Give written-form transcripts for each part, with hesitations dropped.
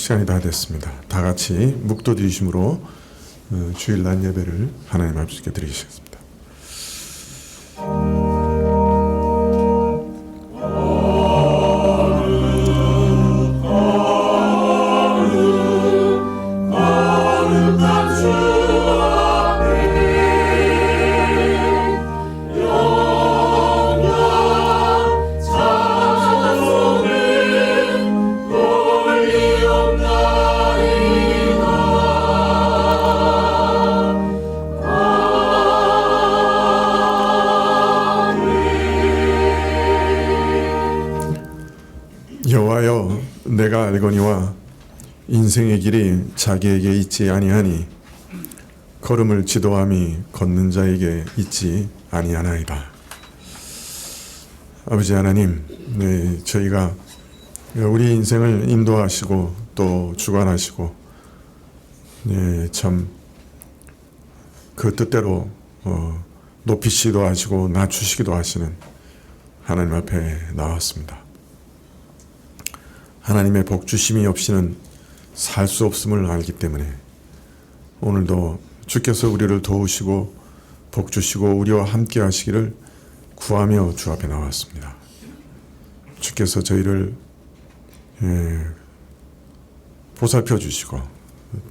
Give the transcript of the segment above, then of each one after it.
시간이 다 됐습니다. 다 같이 묵도드리심으로 주일 낮 예배를 하나님 앞에 드리겠습니다. 여호와여, 내가 알거니와 인생의 길이 자기에게 있지 아니하니 걸음을 지도함이 걷는 자에게 있지 아니하나이다. 아버지 하나님, 저희가 우리 인생을 인도하시고 또 주관하시고 참 그 뜻대로 높이시기도 하시고 낮추시기도 하시는 하나님 앞에 나왔습니다. 하나님의 복 주심이 없이는 살 수 없음을 알기 때문에 오늘도 주께서 우리를 도우시고 복 주시고 우리와 함께 하시기를 구하며 주 앞에 나왔습니다. 주께서 저희를 보살펴 주시고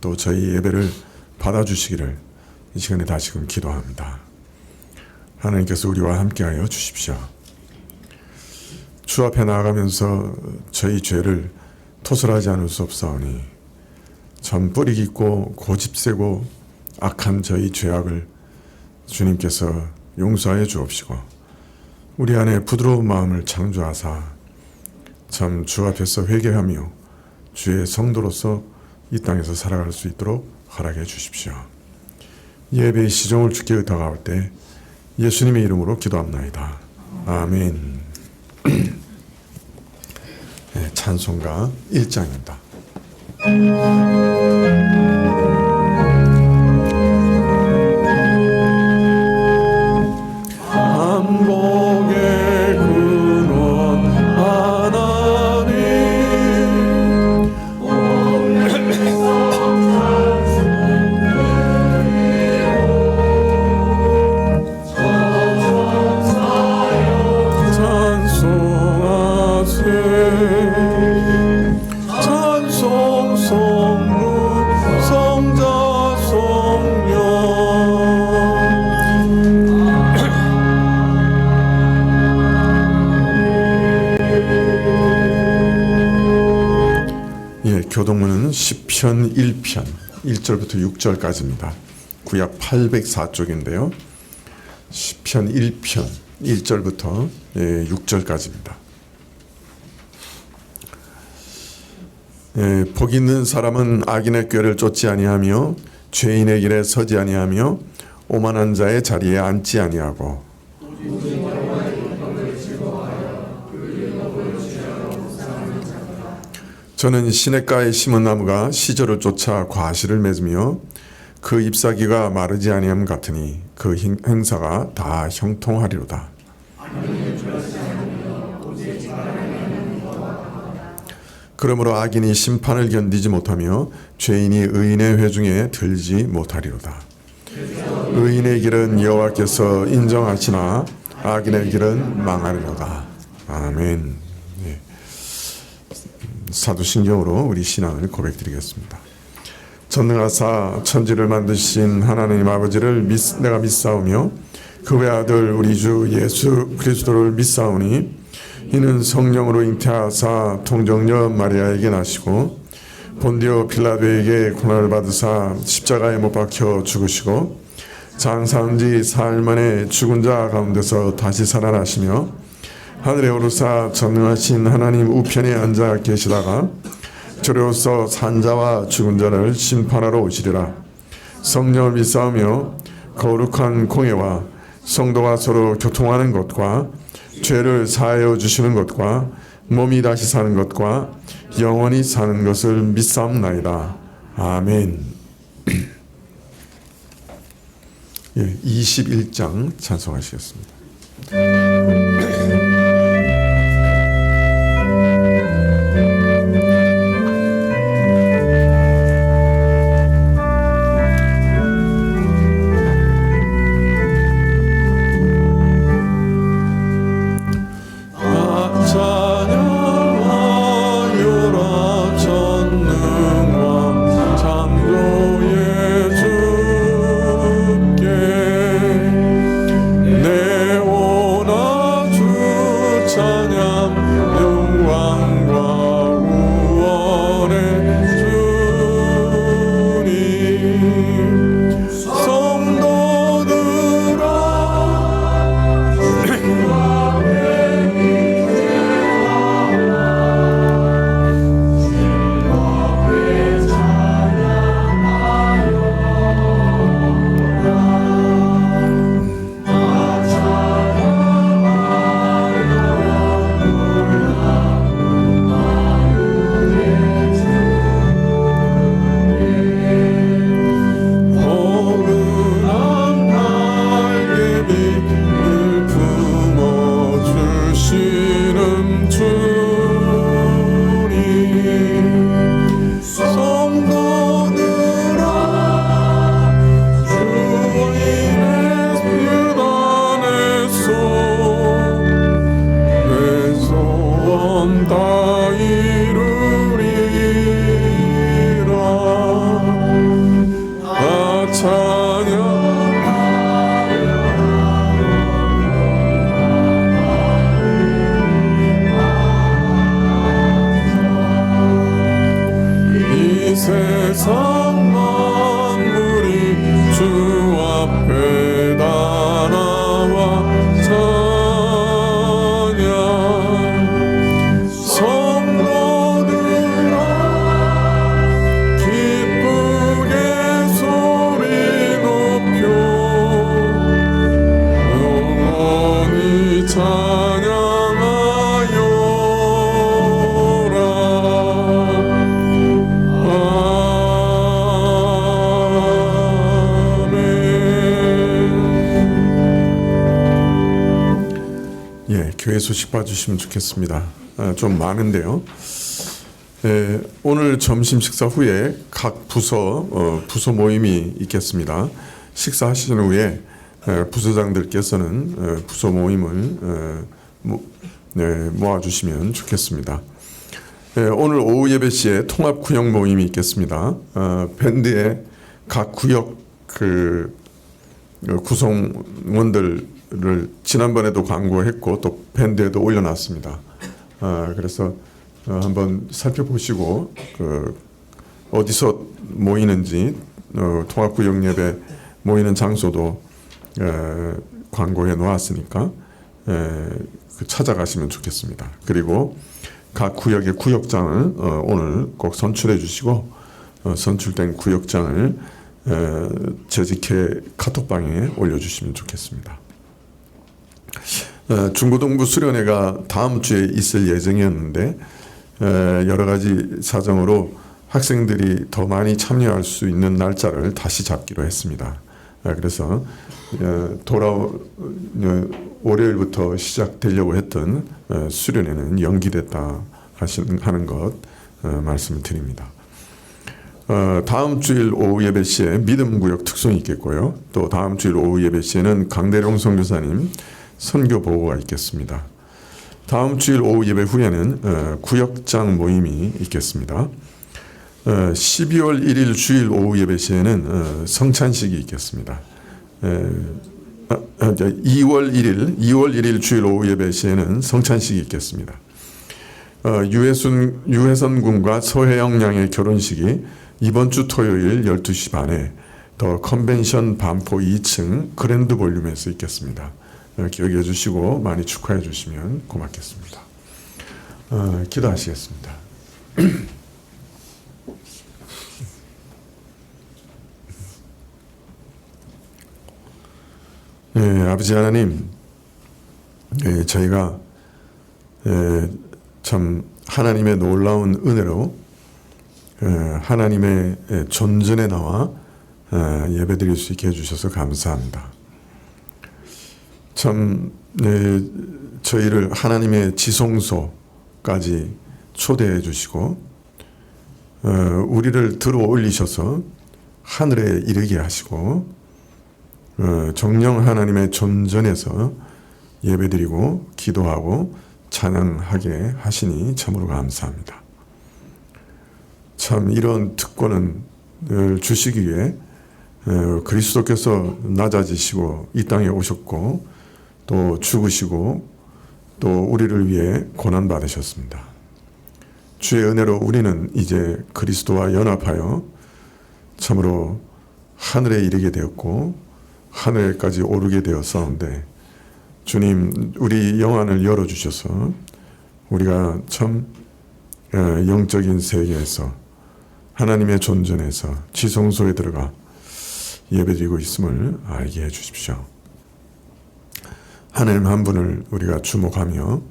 또 저희 예배를 받아주시기를 이 시간에 다시금 기도합니다. 하나님께서 우리와 함께하여 주십시오. 주 앞에 나아가면서 저희 죄를 토설하지 않을 수 없사오니 전 뿌리 깊고 고집세고 악한 저희 죄악을 주님께서 용서하여 주옵시고 우리 안에 부드러운 마음을 창조하사 참 주 앞에서 회개하며 주의 성도로서 이 땅에서 살아갈 수 있도록 허락해 주십시오. 예배의 시종을 주께 의탁할 때 예수님의 이름으로 기도합나이다. 아멘. 찬송가 1장입니다. 한복의 근원 하나님 찬송 성부 성자 성령 교동문은 시편 1편 1절부터 6절까지입니다. 구약 804쪽인데요. 시편 1편 1절부터 6절까지입니다. 복 있는 사람은 악인의 꾀를 쫓지 아니하며 죄인의 길에 서지 아니하며 오만한 자의 자리에 앉지 아니하고 저는 시냇가에 심은 나무가 시절을 쫓아 과실을 맺으며 그 잎사귀가 마르지 아니함 같으니 그 행사가 다 형통하리로다. 그러므로 악인이 심판을 견디지 못하며 죄인이 의인의 회중에 들지 못하리로다. 의인의 길은 여호와께서 인정하시나 악인의 길은 망하리로다. 아멘. 사도신경으로 우리 신앙을 고백드리겠습니다. 전능하사 천지를 만드신 하나님 아버지를 내가 믿사오며 그 외아들 우리 주 예수 그리스도를 믿사오니 이는 성령으로 잉태하사 통정녀 마리아에게 나시고 본디오 빌라도에게 고난을 받으사 십자가에 못 박혀 죽으시고 장사한 지 사흘 만에 죽은 자 가운데서 다시 살아나시며 하늘에 오르사 전능하신 하나님 우편에 앉아 계시다가 저로서 산자와 죽은 자를 심판하러 오시리라. 성령을 믿사오며 거룩한 공예와 성도가 서로 교통하는 것과 죄를 사하여 주시는 것과 몸이 다시 사는 것과 영원히 사는 것을 믿사옵나이다. 아멘. 21장 찬송하시겠습니다. 이 세상 만물이 주 앞에 다 나와 찬양. 성도들아 기쁘게 소리 높여 영원히 찬양하여라. 예, 교회 소식 봐주시면 좋겠습니다. 좀 많은데요. 오늘 점심 식사 후에 각 부서 모임이 있겠습니다. 식사하신 후에 부서장들께서는 부서 모임을 모아주시면 좋겠습니다. 오늘 오후 예배 시에 통합 구역 모임이 있겠습니다. 밴드의 각 구역 구성원들을 지난번에도 광고했고 또 밴드에도 올려놨습니다. 그래서 한번 살펴보시고 어디서 모이는지 통합구역 예배 모이는 장소도 광고해 놓았으니까 찾아가시면 좋겠습니다. 그리고 각 구역의 구역장을 오늘 꼭 선출해 주시고 선출된 구역장을 재직회 카톡방에 올려주시면 좋겠습니다. 중고등부 수련회가 다음 주에 있을 예정이었는데 여러 가지 사정으로 학생들이 더 많이 참여할 수 있는 날짜를 다시 잡기로 했습니다. 그래서 월요일부터 시작되려고 했던 수련회는 연기됐다 하는 것 말씀을 드립니다. 다음 주일 오후 예배 시에 믿음구역 특송이 있겠고요. 또 다음 주일 오후 예배 시에는 강대룡 선교사님 선교 보고가 있겠습니다. 다음 주일 오후 예배 후에는 구역장 모임이 있겠습니다. 12월 1일 주일 오후 예배 시에는 성찬식이 있겠습니다. 2월 1일 주일 오후 예배 시에는 성찬식이 있겠습니다. 유해선 군과 서혜영 양의 결혼식이 이번 주 토요일 12시 반에 더 컨벤션 반포 2층 그랜드 볼륨에서 있겠습니다. 기억해 주시고 많이 축하해 주시면 고맙겠습니다. 기도하시겠습니다. 아버지 하나님, 저희가 참 하나님의 놀라운 은혜로 하나님의 존전에 나와 예배드릴 수 있게 해주셔서 감사합니다. 참 저희를 하나님의 지성소까지 초대해 주시고 우리를 들어 올리셔서 하늘에 이르게 하시고 정령 하나님의 존전에서 예배드리고 기도하고 찬양하게 하시니 참으로 감사합니다. 참 이런 특권을 주시기 위해 그리스도께서 낮아지시고 이 땅에 오셨고 또 죽으시고 또 우리를 위해 고난 받으셨습니다. 주의 은혜로 우리는 이제 그리스도와 연합하여 참으로 하늘에 이르게 되었고 하늘에까지 오르게 되었사온데 주님 우리 영안을 열어주셔서 우리가 참 영적인 세계에서 하나님의 존전에서 지성소에 들어가 예배드리고 있음을 알게 해주십시오. 하나님 한 분을 우리가 주목하며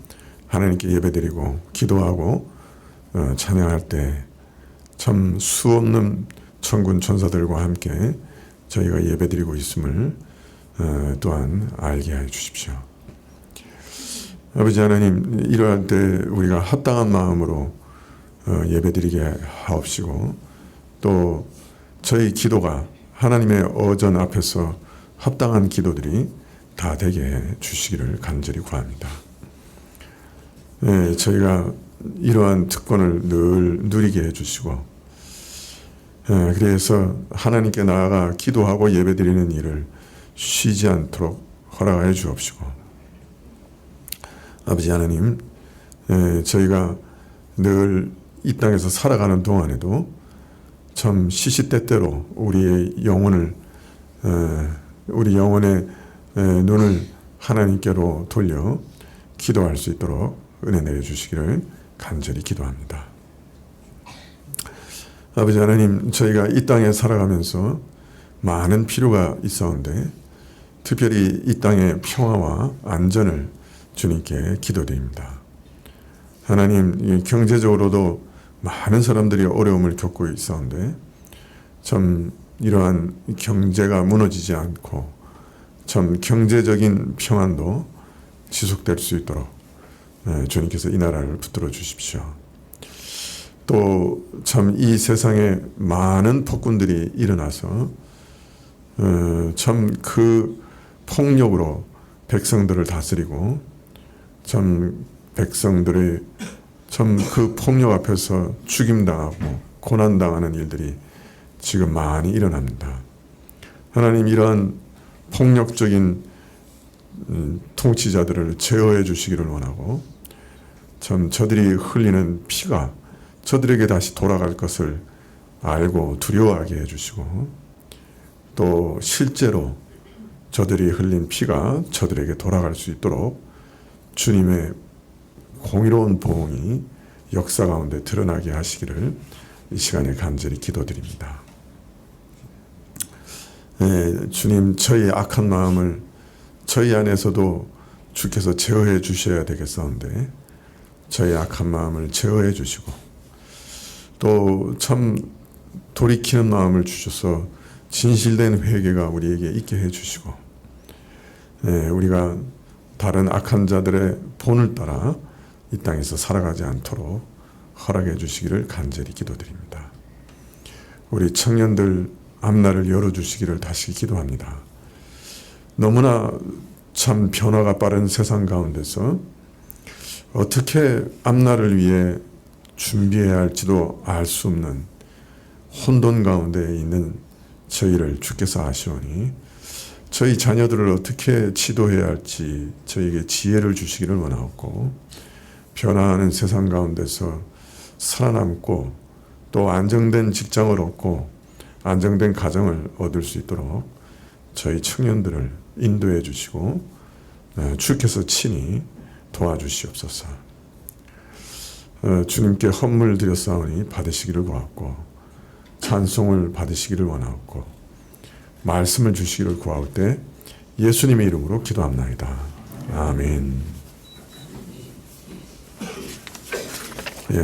하나님께 예배드리고 기도하고 찬양할 때 참 수없는 천군 천사들과 함께 저희가 예배드리고 있음을 또한 알게 해주십시오. 아버지 하나님, 이러할 때 우리가 합당한 마음으로 예배드리게 하옵시고 또 저희 기도가 하나님의 어전 앞에서 합당한 기도들이 다 되게 해 주시기를 간절히 구합니다. 저희가 이러한 특권을 늘 누리게 해주시고 그래서 하나님께 나아가 기도하고 예배드리는 일을 쉬지 않도록 허락하여 주옵시고, 아버지 하나님, 저희가 늘 이 땅에서 살아가는 동안에도 참 시시때때로 우리 영혼의 눈을 하나님께로 돌려 기도할 수 있도록 은혜 내려주시기를 간절히 기도합니다. 아버지 하나님, 저희가 이 땅에 살아가면서 많은 필요가 있었는데 특별히 이 땅의 평화와 안전을 주님께 기도드립니다. 하나님, 경제적으로도 많은 사람들이 어려움을 겪고 있었는데 참 이러한 경제가 무너지지 않고 참 경제적인 평안도 지속될 수 있도록 주님께서 이 나라를 붙들어 주십시오. 또 참 이 세상에 많은 폭군들이 일어나서 참 그 폭력으로 백성들을 다스리고 참 백성들의 참 그 폭력 앞에서 죽임당하고 고난당하는 일들이 지금 많이 일어납니다. 하나님, 이러한 폭력적인 통치자들을 제어해 주시기를 원하고, 참 저들이 흘리는 피가 저들에게 다시 돌아갈 것을 알고 두려워하게 해주시고, 또 실제로 저들이 흘린 피가 저들에게 돌아갈 수 있도록 주님의 공의로운 보응이 역사 가운데 드러나게 하시기를 이 시간에 간절히 기도드립니다. 주님, 저희의 악한 마음을 저희 안에서도 주께서 제어해 주셔야 되겠었는데 저희 악한 마음을 제어해 주시고, 또 참 돌이키는 마음을 주셔서 진실된 회개가 우리에게 있게 해 주시고, 우리가 다른 악한 자들의 본을 따라 이 땅에서 살아가지 않도록 허락해 주시기를 간절히 기도드립니다. 우리 청년들 앞날을 열어주시기를 다시 기도합니다. 너무나 참 변화가 빠른 세상 가운데서 어떻게 앞날을 위해 준비해야 할지도 알 수 없는 혼돈 가운데 있는 저희를 주께서 아시오니 저희 자녀들을 어떻게 지도해야 할지 저희에게 지혜를 주시기를 원하옵고, 변화하는 세상 가운데서 살아남고 또 안정된 직장을 얻고 안정된 가정을 얻을 수 있도록 저희 청년들을 인도해 주시고 주께서 친히 도와주시옵소서. 주님께 헌물 드렸사오니 받으시기를 구하옵고, 찬송을 받으시기를 원하옵고, 말씀을 주시기를 구하올 때 예수님의 이름으로 기도합나이다. 아멘.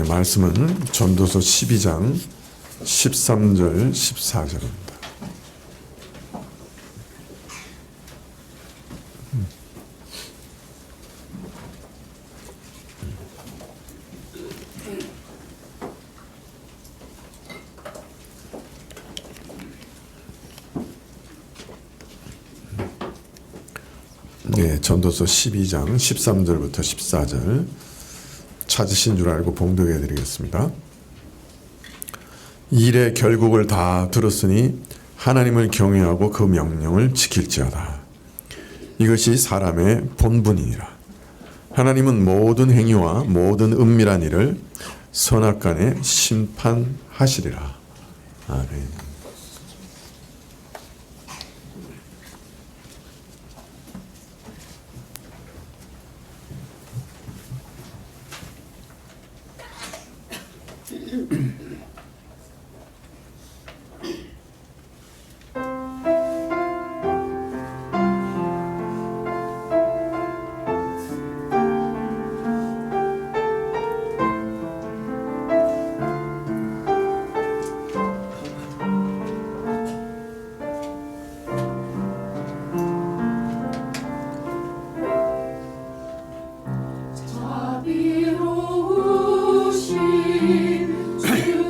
말씀은 전도서 12장 13절 14절입니다. 전도서 12장 13절부터 14절 찾으신 줄 알고 봉독해 드리겠습니다. 일의 결국을 다 들었으니 하나님을 경외하고 그 명령을 지킬지어다. 이것이 사람의 본분이니라. 하나님은 모든 행위와 모든 은밀한 일을 선악간에 심판하시리라. 아멘. 자비로우신 주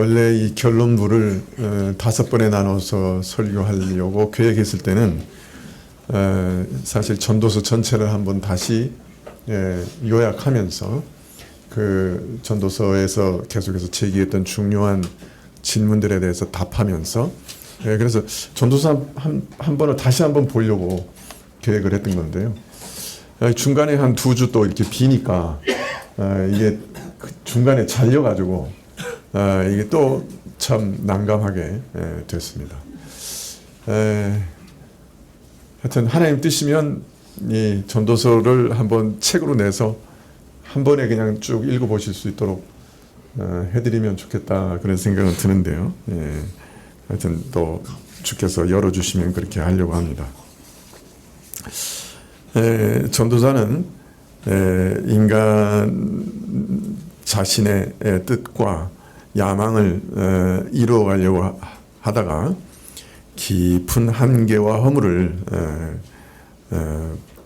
원래 이 결론부를 5번에 나눠서 설교하려고 계획했을 때는 사실 전도서 전체를 한번 다시 요약하면서 그 전도서에서 계속해서 제기했던 중요한 질문들에 대해서 답하면서 그래서 전도서 한 번을 다시 한번 보려고 계획을 했던 건데요. 중간에 한 2주 또 이렇게 비니까 이게 중간에 잘려가지고 이게 또 참 난감하게 됐습니다. 하여튼 하나님 뜻이면 이 전도서를 한번 책으로 내서 한 번에 그냥 쭉 읽어보실 수 있도록 해드리면 좋겠다 그런 생각은 드는데요. 하여튼 또 주께서 열어주시면 그렇게 하려고 합니다. 전도자는 인간 자신의 뜻과 야망을 이루어가려고 하다가 깊은 한계와 허물을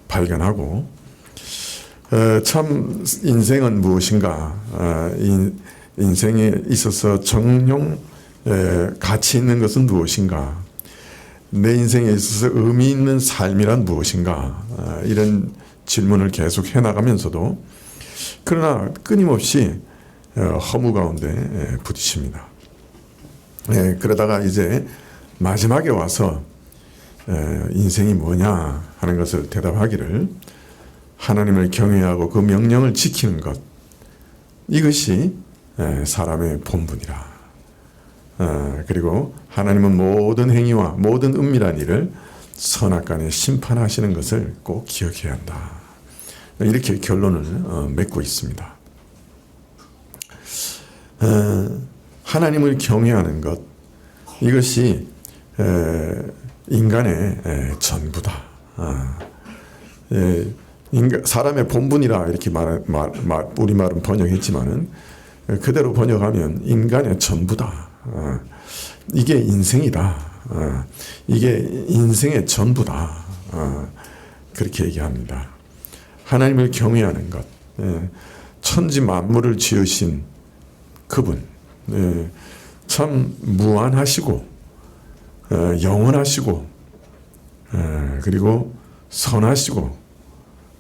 발견하고 참 인생은 무엇인가, 인생에 있어서 정령 가치 있는 것은 무엇인가, 내 인생에 있어서 의미 있는 삶이란 무엇인가, 이런 질문을 계속 해나가면서도 그러나 끊임없이 허무 가운데 부딪힙니다. 그러다가 이제 마지막에 와서 인생이 뭐냐 하는 것을 대답하기를 하나님을 경외하고 그 명령을 지키는 것, 이것이 사람의 본분이라. 그리고 하나님은 모든 행위와 모든 은밀한 일을 선악간에 심판하시는 것을 꼭 기억해야 한다. 이렇게 결론을 맺고 있습니다. 하나님을 경외하는 것, 이것이 인간의 전부다. 사람의 본분이라 이렇게 우리말은 번역했지만은 그대로 번역하면 인간의 전부다. 이게 인생이다. 이게 인생의 전부다. 그렇게 얘기합니다. 하나님을 경외하는 것, 천지 만물을 지으신 그분, 참 무한하시고 영원하시고 그리고 선하시고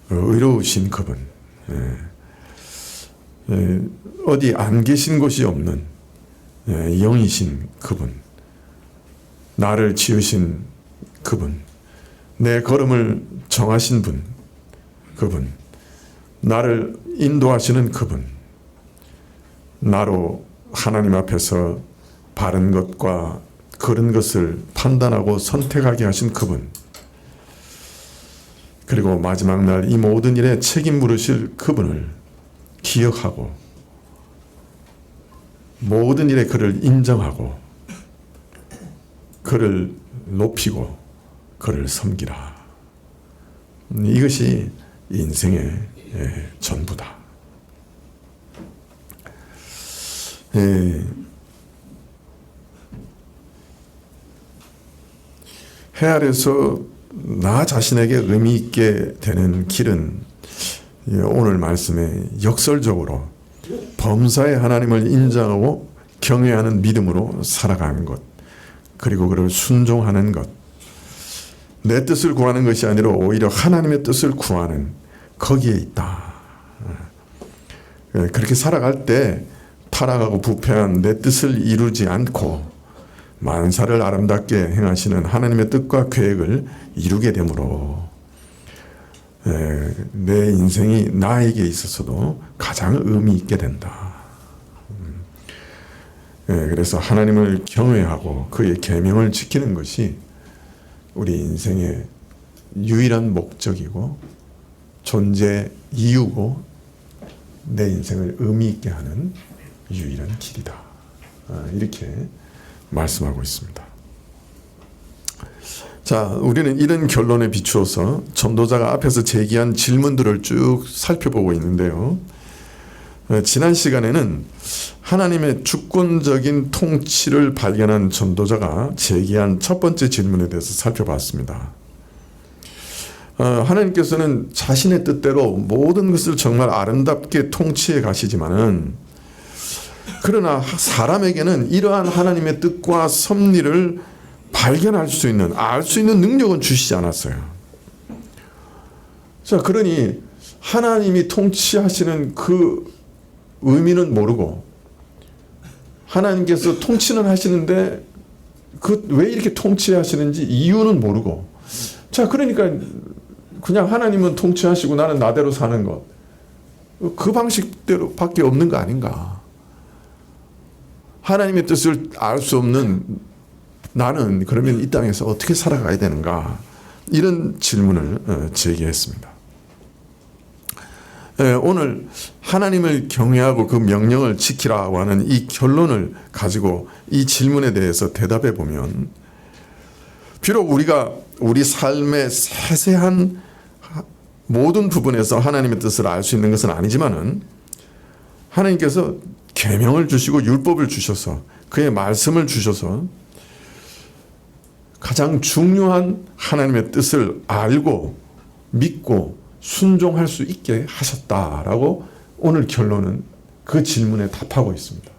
의로우신 그분, 어디 안 계신 곳이 없는 영이신 그분, 나를 지으신 그분, 내 걸음을 정하신 분, 그분, 나를 인도하시는 그분, 나로 하나님 앞에서 바른 것과 그른 것을 판단하고 선택하게 하신 그분, 그리고 마지막 날 이 모든 일에 책임 물으실 그분을 기억하고 모든 일에 그를 인정하고 그를 높이고 그를 섬기라. 이것이 인생의 전부다. 해 아래서 나 자신에게 의미 있게 되는 길은 오늘 말씀에 역설적으로 범사의 하나님을 인정하고 경외하는 믿음으로 살아가는 것, 그리고 그를 순종하는 것, 내 뜻을 구하는 것이 아니라 오히려 하나님의 뜻을 구하는, 거기에 있다. 그렇게 살아갈 때 타락하고 부패한 내 뜻을 이루지 않고 만사를 아름답게 행하시는 하나님의 뜻과 계획을 이루게 되므로 내 인생이 나에게 있어서도 가장 의미 있게 된다. 그래서 하나님을 경외하고 그의 계명을 지키는 것이 우리 인생의 유일한 목적이고 존재 이유고 내 인생을 의미 있게 하는 유일한 길이다. 이렇게 말씀하고 있습니다. 자, 우리는 이런 결론에 비추어서 전도자가 앞에서 제기한 질문들을 쭉 살펴보고 있는데요. 지난 시간에는 하나님의 주권적인 통치를 발견한 전도자가 제기한 첫 번째 질문에 대해서 살펴봤습니다. 하나님께서는 자신의 뜻대로 모든 것을 정말 아름답게 통치해 가시지만은 그러나 사람에게는 이러한 하나님의 뜻과 섭리를 발견할 수 있는, 알 수 있는 능력은 주시지 않았어요. 자, 그러니 하나님이 통치하시는 그 의미는 모르고 하나님께서 통치는 하시는데 그 왜 이렇게 통치하시는지 이유는 모르고, 자, 그러니까 그냥 하나님은 통치하시고 나는 나대로 사는 것, 그 방식대로 밖에 없는 거 아닌가. 하나님의 뜻을 알 수 없는 나는 그러면 이 땅에서 어떻게 살아가야 되는가, 이런 질문을 제기했습니다. 오늘 하나님을 경외하고 그 명령을 지키라고 하는 이 결론을 가지고 이 질문에 대해서 대답해 보면, 비록 우리가 우리 삶의 세세한 모든 부분에서 하나님의 뜻을 알 수 있는 것은 아니지만은, 하나님께서 계명을 주시고 율법을 주셔서 그의 말씀을 주셔서 가장 중요한 하나님의 뜻을 알고 믿고 순종할 수 있게 하셨다라고 오늘 결론은 그 질문에 답하고 있습니다.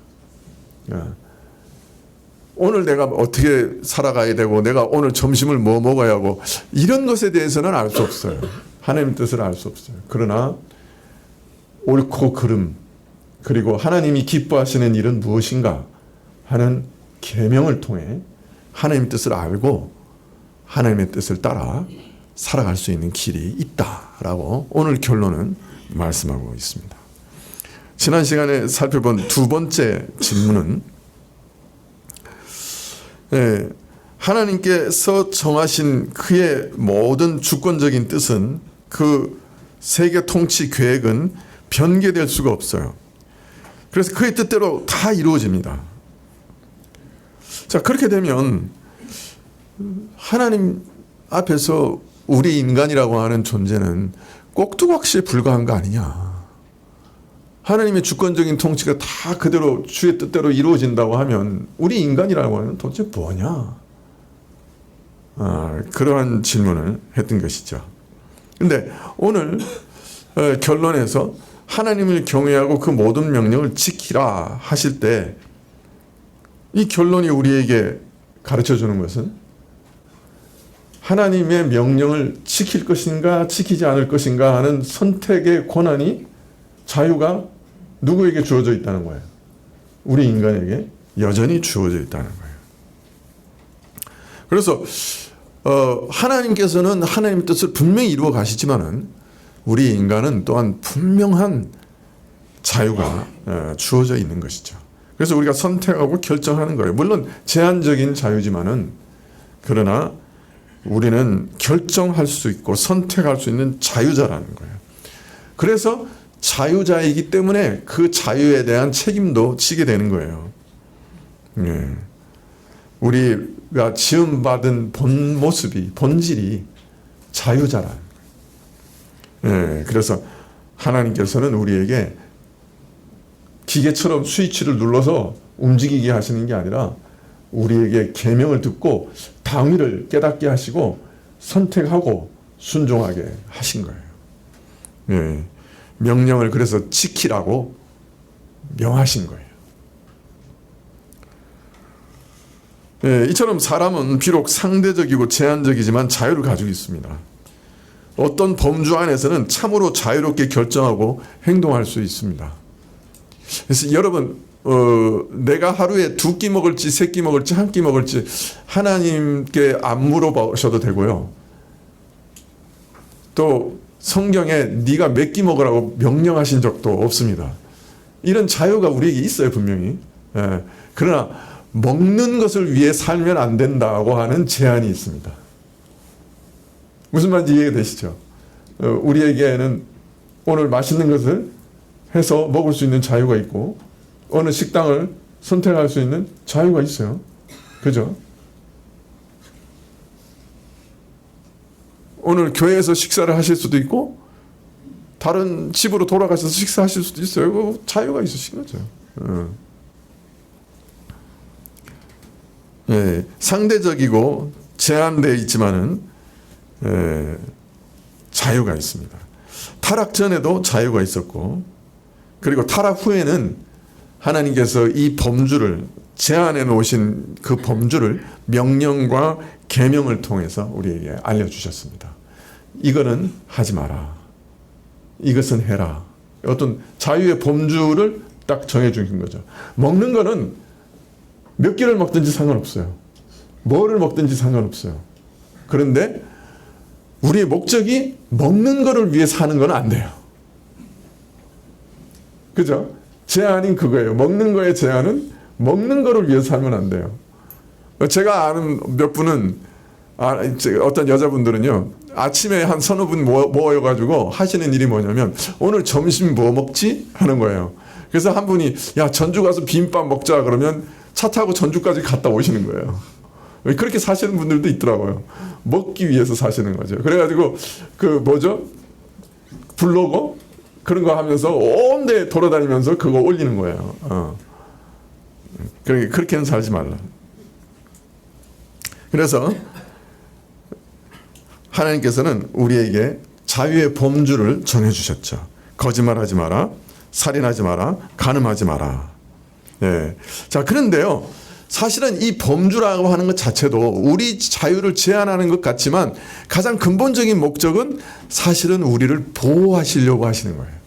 오늘 내가 어떻게 살아가야 되고 내가 오늘 점심을 뭐 먹어야 하고 이런 것에 대해서는 알 수 없어요. 하나님의 뜻을 알 수 없어요. 그러나 옳고 그름, 그리고 하나님이 기뻐하시는 일은 무엇인가 하는 계명을 통해 하나님의 뜻을 알고 하나님의 뜻을 따라 살아갈 수 있는 길이 있다라고 오늘 결론은 말씀하고 있습니다. 지난 시간에 살펴본 두 번째 질문은, 하나님께서 정하신 그의 모든 주권적인 뜻은, 그 세계 통치 계획은 변개될 수가 없어요. 그래서 그의 뜻대로 다 이루어집니다. 자, 그렇게 되면 하나님 앞에서 우리 인간이라고 하는 존재는 꼭두각시에 불과한 거 아니냐. 하나님의 주권적인 통치가 다 그대로 주의 뜻대로 이루어진다고 하면 우리 인간이라고 하는 도대체 뭐냐. 그러한 질문을 했던 것이죠. 근데 오늘 결론에서 하나님을 경외하고 그 모든 명령을 지키라 하실 때, 이 결론이 우리에게 가르쳐 주는 것은 하나님의 명령을 지킬 것인가 지키지 않을 것인가 하는 선택의 권한이, 자유가 누구에게 주어져 있다는 거예요? 우리 인간에게 여전히 주어져 있다는 거예요. 그래서 하나님께서는 하나님의 뜻을 분명히 이루어 가시지만은 우리 인간은 또한 분명한 자유가 주어져 있는 것이죠. 그래서 우리가 선택하고 결정하는 거예요. 물론 제한적인 자유지만은, 그러나 우리는 결정할 수 있고 선택할 수 있는 자유자라는 거예요. 그래서 자유자이기 때문에 그 자유에 대한 책임도 지게 되는 거예요. 우리가 지음받은 본 모습이, 본질이 자유자라는 거예요. 그래서 하나님께서는 우리에게 기계처럼 스위치를 눌러서 움직이게 하시는 게 아니라 우리에게 계명을 듣고 당위를 깨닫게 하시고 선택하고 순종하게 하신 거예요. 명령을 그래서 지키라고 명하신 거예요. 이처럼 사람은 비록 상대적이고 제한적이지만 자유를 가지고 있습니다. 어떤 범주 안에서는 참으로 자유롭게 결정하고 행동할 수 있습니다. 그래서 여러분, 내가 하루에 2끼 먹을지 3끼 먹을지 1끼 먹을지 하나님께 안 물어보셔도 되고요. 또 성경에 네가 몇 끼 먹으라고 명령하신 적도 없습니다. 이런 자유가 우리에게 있어요, 분명히. 그러나 먹는 것을 위해 살면 안 된다고 하는 제한이 있습니다. 무슨 말인지 이해가 되시죠? 우리에게는 오늘 맛있는 것을 해서 먹을 수 있는 자유가 있고 어느 식당을 선택할 수 있는 자유가 있어요. 그죠? 오늘 교회에서 식사를 하실 수도 있고 다른 집으로 돌아가셔서 식사하실 수도 있어요. 자유가 있으신 거죠. 상대적이고 제한되어 있지만은 자유가 있습니다. 타락 전에도 자유가 있었고, 그리고 타락 후에는 하나님께서 이 범주를 제안해 놓으신 그 범주를 명령과 계명을 통해서 우리에게 알려주셨습니다. 이거는 하지 마라. 이것은 해라. 어떤 자유의 범주를 딱 정해주신 거죠. 먹는 거는 몇 끼를 먹든지 상관없어요. 뭐를 먹든지 상관없어요. 그런데 우리의 목적이 먹는 거를 위해 사는 건 안 돼요. 그죠? 제한인 그거예요. 먹는 거의 제한은 먹는 거를 위해 살면 안 돼요. 제가 아는 몇 분은 어떤 여자분들은요, 아침에 한 서너 분 모여가지고 하시는 일이 뭐냐면 오늘 점심 뭐 먹지? 하는 거예요. 그래서 한 분이 야 전주 가서 비빔밥 먹자 그러면 차 타고 전주까지 갔다 오시는 거예요. 그렇게 사시는 분들도 있더라고요. 먹기 위해서 사시는 거죠. 그래가지고 그 뭐죠? 블로거 그런 거 하면서 온 데 돌아다니면서 그거 올리는 거예요. 그렇게는 살지 말라. 그래서 하나님께서는 우리에게 자유의 범주를 정해주셨죠. 거짓말하지 마라, 살인하지 마라, 간음하지 마라. 네. 자, 그런데요, 사실은 이 범주라고 하는 것 자체도 우리 자유를 제한하는 것 같지만 가장 근본적인 목적은 사실은 우리를 보호하시려고 하시는 거예요.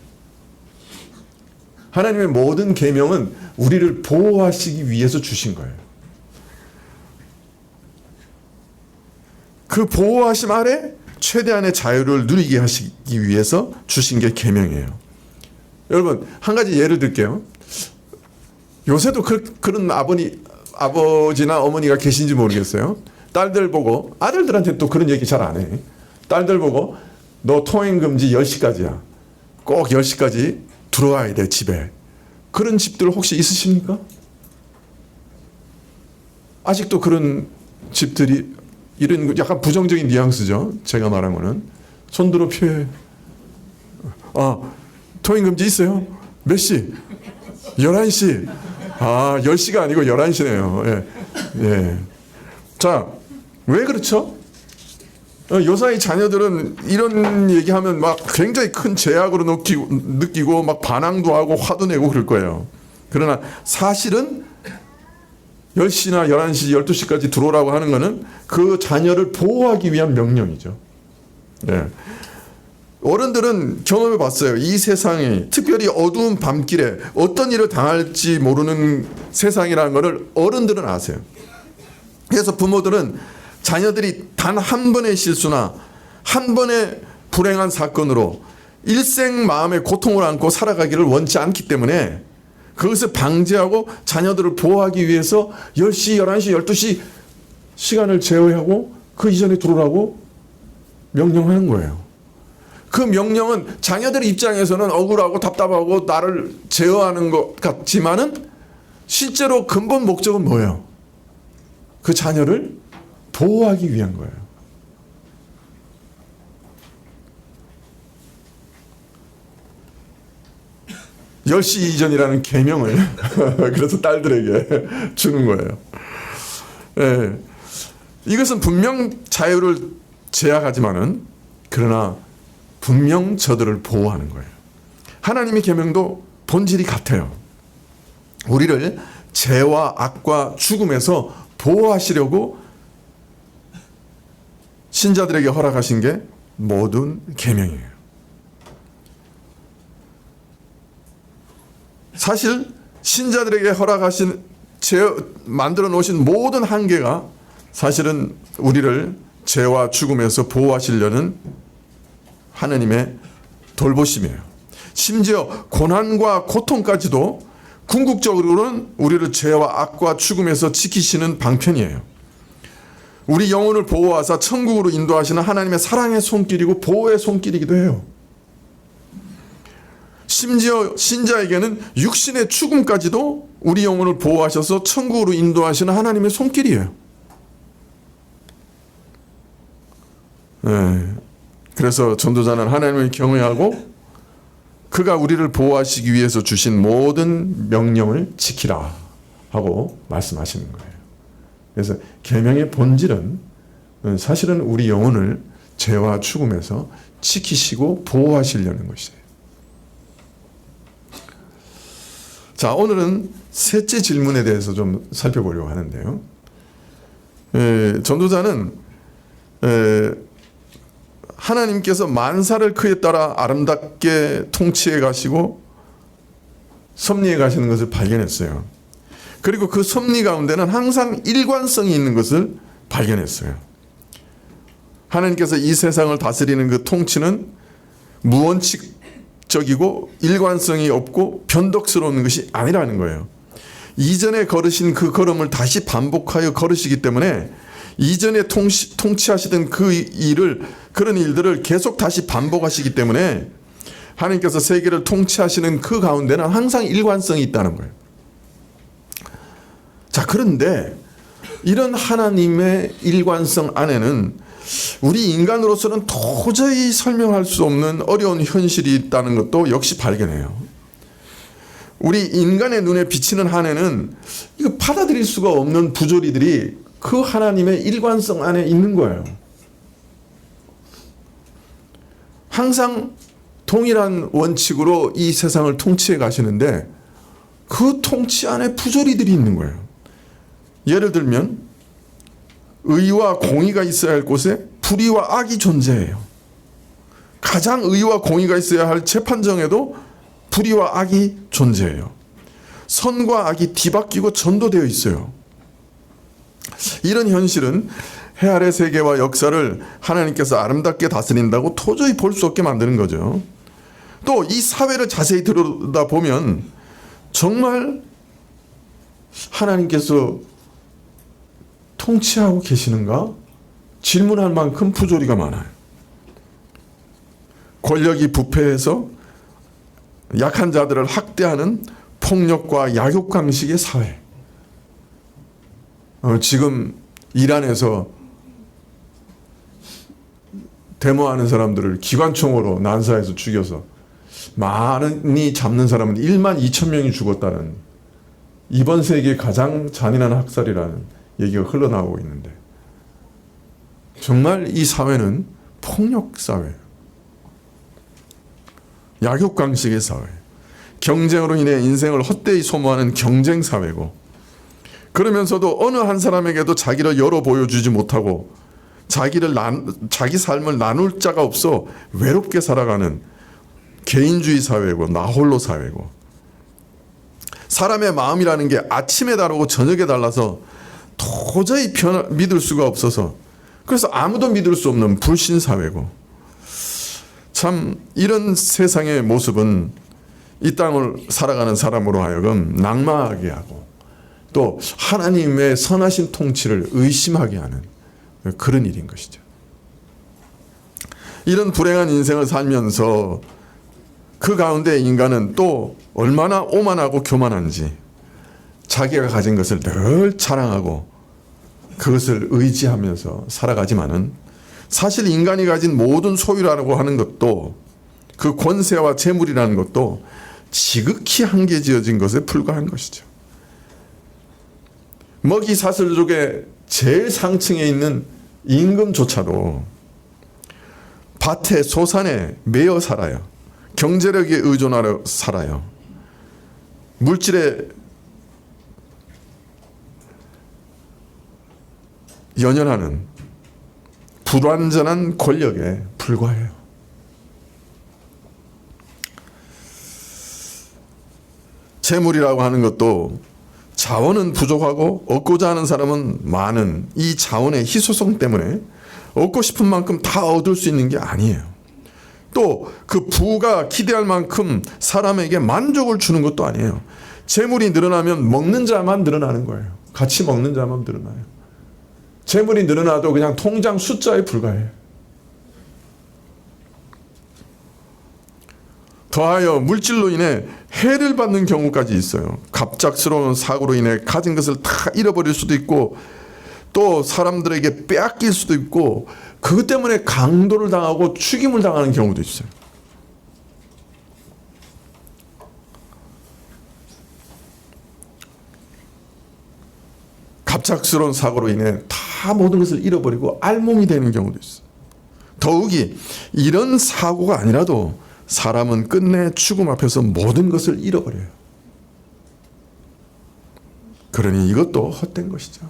하나님의 모든 계명은 우리를 보호하시기 위해서 주신 거예요. 그 보호하심 아래 최대한의 자유를 누리게 하시기 위해서 주신 게 계명이에요. 여러분, 한 가지 예를 들게요. 요새도 그런 아버지나 어머니가 계신지 모르겠어요. 딸들 보고, 아들들한테 또 그런 얘기 잘 안 해. 딸들 보고 너 통행 금지 10시까지야. 꼭 10시까지 들어와야 돼, 집에. 그런 집들 혹시 있으십니까? 아직도 그런 집들이, 이런 약간 부정적인 뉘앙스죠. 제가 말한 거는. 손들어 피해. 통행 금지 있어요? 몇 시? 11시. 10시가 아니고 11시네요. 예. 예. 자, 왜 그렇죠? 요사이 자녀들은 이런 얘기하면 막 굉장히 큰 제약으로 느끼고 막 반항도 하고 화도 내고 그럴 거예요. 그러나 사실은 10시나 11시, 12시까지 들어오라고 하는 것은 그 자녀를 보호하기 위한 명령이죠. 예. 어른들은 경험해 봤어요. 이 세상이 특별히 어두운 밤길에 어떤 일을 당할지 모르는 세상이라는 것을 어른들은 아세요. 그래서 부모들은 자녀들이 단 한 번의 실수나 한 번의 불행한 사건으로 일생 마음의 고통을 안고 살아가기를 원치 않기 때문에 그것을 방지하고 자녀들을 보호하기 위해서 10시, 11시, 12시 시간을 제어하고 그 이전에 들어오라고 명령하는 거예요. 그 명령은 자녀들의 입장에서는 억울하고 답답하고 나를 제어하는 것 같지만은 실제로 근본 목적은 뭐예요? 그 자녀를 보호하기 위한 거예요. (10시) 이전이라는 계명을 그래서 딸들에게 주는 거예요. 예. 이것은 분명 자유를 제약하지만은 그러나 분명 저들을 보호하는 거예요. 하나님의 계명도 본질이 같아요. 우리를 죄와 악과 죽음에서 보호하시려고 신자들에게 허락하신 게 모든 계명이에요. 사실 신자들에게 허락하신 만들어 놓으신 모든 한계가 사실은 우리를 죄와 죽음에서 보호하시려는 하나님의 돌보심이에요. 심지어 고난과 고통까지도 궁극적으로는 우리를 죄와 악과 죽음에서 지키시는 방편이에요. 우리 영혼을 보호하사 천국으로 인도하시는 하나님의 사랑의 손길이고 보호의 손길이기도 해요. 심지어 신자에게는 육신의 죽음까지도 우리 영혼을 보호하셔서 천국으로 인도하시는 하나님의 손길이에요. 네. 그래서 전도자는 하나님을 경외하고 그가 우리를 보호하시기 위해서 주신 모든 명령을 지키라 하고 말씀하시는 거예요. 그래서 계명의 본질은 사실은 우리 영혼을 죄와 죽음에서 지키시고 보호하시려는 것이에요. 자, 오늘은 셋째 질문에 대해서 좀 살펴보려고 하는데요. 전도자는 하나님께서 만사를 그에 따라 아름답게 통치해 가시고 섭리해 가시는 것을 발견했어요. 그리고 그 섭리 가운데는 항상 일관성이 있는 것을 발견했어요. 하나님께서 이 세상을 다스리는 그 통치는 무원칙적이고 일관성이 없고 변덕스러운 것이 아니라는 거예요. 이전에 걸으신 그 걸음을 다시 반복하여 걸으시기 때문에 이전에 통치하시던 그런 일들을 계속 다시 반복하시기 때문에 하나님께서 세계를 통치하시는 그 가운데는 항상 일관성이 있다는 거예요. 자, 그런데 이런 하나님의 일관성 안에는 우리 인간으로서는 도저히 설명할 수 없는 어려운 현실이 있다는 것도 역시 발견해요. 우리 인간의 눈에 비치는 한에는 이거 받아들일 수가 없는 부조리들이 그 하나님의 일관성 안에 있는 거예요. 항상 동일한 원칙으로 이 세상을 통치해 가시는데 그 통치 안에 부조리들이 있는 거예요. 예를 들면 의와 공의가 있어야 할 곳에 불의와 악이 존재해요. 가장 의와 공의가 있어야 할 재판정에도 불의와 악이 존재해요. 선과 악이 뒤바뀌고 전도되어 있어요. 이런 현실은 해 아래 세계와 역사를 하나님께서 아름답게 다스린다고 도저히 볼 수 없게 만드는 거죠. 또 이 사회를 자세히 들여다보면 정말 하나님께서 통치하고 계시는가? 질문할 만큼 부조리가 많아요. 권력이 부패해서 약한 자들을 학대하는 폭력과 약욕 방식의 사회. 지금 이란에서 데모하는 사람들을 기관총으로 난사해서 죽여서 많이 잡는 사람은 1만 2천 명이 죽었다는, 이번 세기의 가장 잔인한 학살이라는 얘기가 흘러나오고 있는데, 정말 이 사회는 폭력 사회예요. 약욕 방식의 사회, 경쟁으로 인해 인생을 헛되이 소모하는 경쟁 사회고, 그러면서도 어느 한 사람에게도 자기를 열어 보여주지 못하고 자기 삶을 나눌 자가 없어 외롭게 살아가는 개인주의 사회고 나홀로 사회고, 사람의 마음이라는 게 아침에 다르고 저녁에 달라서 도저히 믿을 수가 없어서, 그래서 아무도 믿을 수 없는 불신 사회고, 참 이런 세상의 모습은 이 땅을 살아가는 사람으로 하여금 낙망하게 하고 또 하나님의 선하신 통치를 의심하게 하는 그런 일인 것이죠. 이런 불행한 인생을 살면서 그 가운데 인간은 또 얼마나 오만하고 교만한지 자기가 가진 것을 늘 자랑하고 그것을 의지하면서 살아가지만은, 사실 인간이 가진 모든 소유라고 하는 것도, 그 권세와 재물이라는 것도 지극히 한계 지어진 것에 불과한 것이죠. 먹이 사슬족의 제일 상층에 있는 임금조차도 밭에 소산에 매여 살아요. 경제력에 의존하여 살아요. 물질에 연연하는 불완전한 권력에 불과해요. 재물이라고 하는 것도 자원은 부족하고 얻고자 하는 사람은 많은 이 자원의 희소성 때문에 얻고 싶은 만큼 다 얻을 수 있는 게 아니에요. 또 그 부가 기대할 만큼 사람에게 만족을 주는 것도 아니에요. 재물이 늘어나면 먹는 자만 늘어나는 거예요. 같이 먹는 자만 늘어나요. 재물이 늘어나도 그냥 통장 숫자에 불과해요. 더하여 물질로 인해 해를 받는 경우까지 있어요. 갑작스러운 사고로 인해 가진 것을 다 잃어버릴 수도 있고, 또 사람들에게 빼앗길 수도 있고, 그것 때문에 강도를 당하고 죽임을 당하는 경우도 있어요. 갑작스러운 사고로 인해 다 모든 것을 잃어버리고 알몸이 되는 경우도 있어요. 더욱이 이런 사고가 아니라도 사람은 끝내 죽음 앞에서 모든 것을 잃어버려요. 그러니 이것도 헛된 것이죠.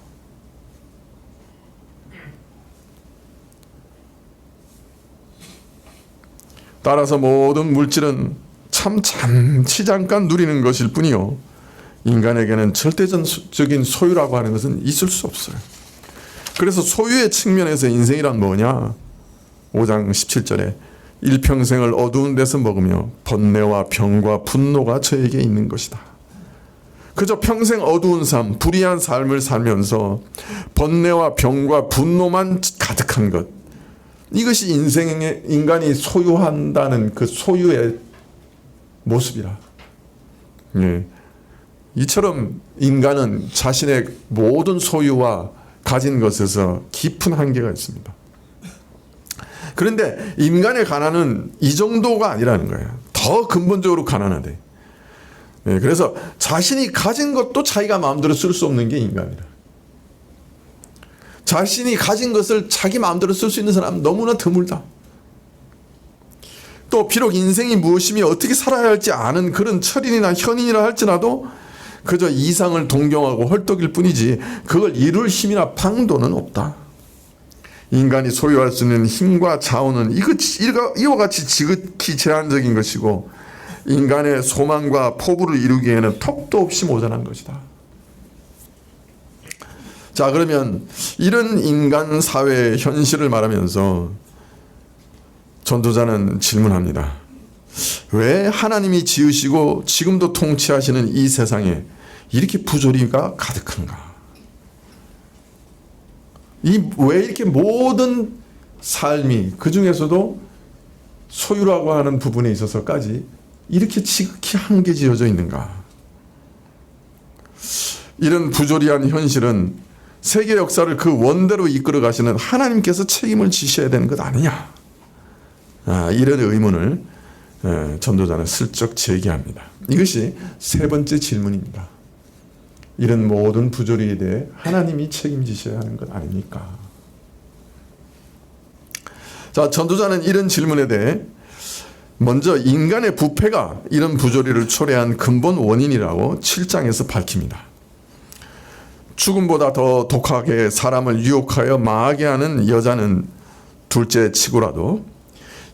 따라서 모든 물질은 참 잠시 잠깐 누리는 것일 뿐이요, 인간에게는 절대적인 소유라고 하는 것은 있을 수 없어요. 그래서 소유의 측면에서 인생이란 뭐냐? 5장 17절에 일평생을 어두운 데서 먹으며 번뇌와 병과 분노가 저에게 있는 것이다. 그저 평생 어두운 삶, 불의한 삶을 살면서 번뇌와 병과 분노만 가득한 것, 이것이 인간이 소유한다는 그 소유의 모습이라. 예. 이처럼 인간은 자신의 모든 소유와 가진 것에서 깊은 한계가 있습니다. 그런데 인간의 가난은 이 정도가 아니라는 거예요. 더 근본적으로 가난하대. 예, 그래서 자신이 가진 것도 자기가 마음대로 쓸 수 없는 게 인간이라. 자신이 가진 것을 자기 마음대로 쓸 수 있는 사람은 너무나 드물다. 또 비록 인생이 무엇이며 어떻게 살아야 할지 아는 그런 철인이나 현인이라 할지라도 그저 이상을 동경하고 헐떡일 뿐이지 그걸 이룰 힘이나 방도는 없다. 인간이 소유할 수 있는 힘과 자원은 이와 같이 지극히 제한적인 것이고 인간의 소망과 포부를 이루기에는 턱도 없이 모자란 것이다. 자, 그러면 이런 인간 사회의 현실을 말하면서 전도자는 질문합니다. 왜 하나님이 지으시고 지금도 통치하시는 이 세상에 이렇게 부조리가 가득한가? 왜 이렇게 모든 삶이 그 중에서도 소유라고 하는 부분에 있어서까지 이렇게 지극히 한계지어져 있는가? 이런 부조리한 현실은 세계 역사를 그 원대로 이끌어 가시는 하나님께서 책임을 지셔야 되는 것 아니냐? 이런 의문을 전도자는 슬쩍 제기합니다. 이것이 세 번째 질문입니다. 이런 모든 부조리에 대해 하나님이 책임지셔야 하는 것 아닙니까? 자, 전도자는 이런 질문에 대해 먼저 인간의 부패가 이런 부조리를 초래한 근본 원인이라고 7장에서 밝힙니다. 죽음보다 더 독하게 사람을 유혹하여 망하게 하는 여자는 둘째 치고라도